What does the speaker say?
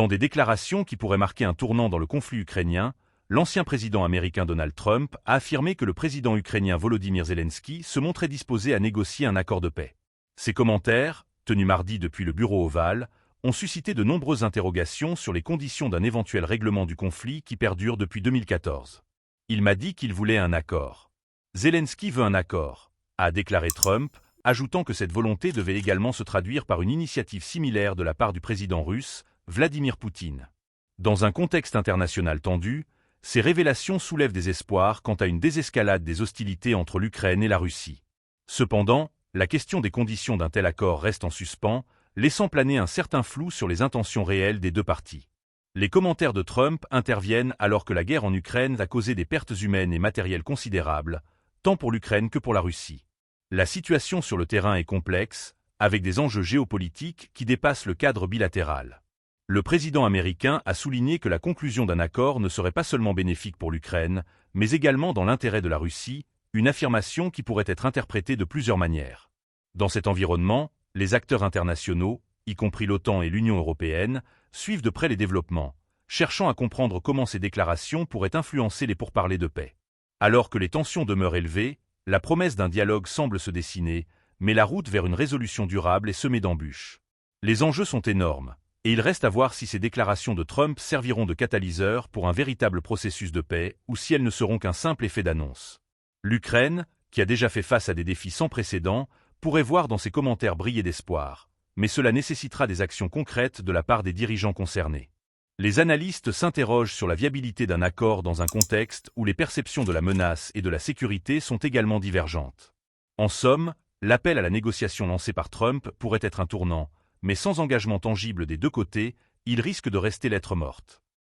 Dans des déclarations qui pourraient marquer un tournant dans le conflit ukrainien, l'ancien président américain Donald Trump a affirmé que le président ukrainien Volodymyr Zelensky se montrait disposé à négocier un accord de paix. Ces commentaires, tenus mardi depuis le bureau ovale, ont suscité de nombreuses interrogations sur les conditions d'un éventuel règlement du conflit qui perdure depuis 2014. Il m'a dit qu'il voulait un accord. Zelensky veut un accord, a déclaré Trump, ajoutant que cette volonté devait également se traduire par une initiative similaire de la part du président russe, Vladimir Poutine. Dans un contexte international tendu, ces révélations soulèvent des espoirs quant à une désescalade des hostilités entre l'Ukraine et la Russie. Cependant, la question des conditions d'un tel accord reste en suspens, laissant planer un certain flou sur les intentions réelles des deux parties. Les commentaires de Trump interviennent alors que la guerre en Ukraine a causé des pertes humaines et matérielles considérables, tant pour l'Ukraine que pour la Russie. La situation sur le terrain est complexe, avec des enjeux géopolitiques qui dépassent le cadre bilatéral. Le président américain a souligné que la conclusion d'un accord ne serait pas seulement bénéfique pour l'Ukraine, mais également dans l'intérêt de la Russie, une affirmation qui pourrait être interprétée de plusieurs manières. Dans cet environnement, les acteurs internationaux, y compris l'OTAN et l'Union européenne, suivent de près les développements, cherchant à comprendre comment ces déclarations pourraient influencer les pourparlers de paix. Alors que les tensions demeurent élevées, la promesse d'un dialogue semble se dessiner, mais la route vers une résolution durable est semée d'embûches. Les enjeux sont énormes, et il reste à voir si ces déclarations de Trump serviront de catalyseur pour un véritable processus de paix ou si elles ne seront qu'un simple effet d'annonce. L'Ukraine, qui a déjà fait face à des défis sans précédent, pourrait voir dans ses commentaires briller d'espoir, mais cela nécessitera des actions concrètes de la part des dirigeants concernés. Les analystes s'interrogent sur la viabilité d'un accord dans un contexte où les perceptions de la menace et de la sécurité sont également divergentes. En somme, l'appel à la négociation lancé par Trump pourrait être un tournant, mais sans engagement tangible des deux côtés, il risque de rester lettre morte.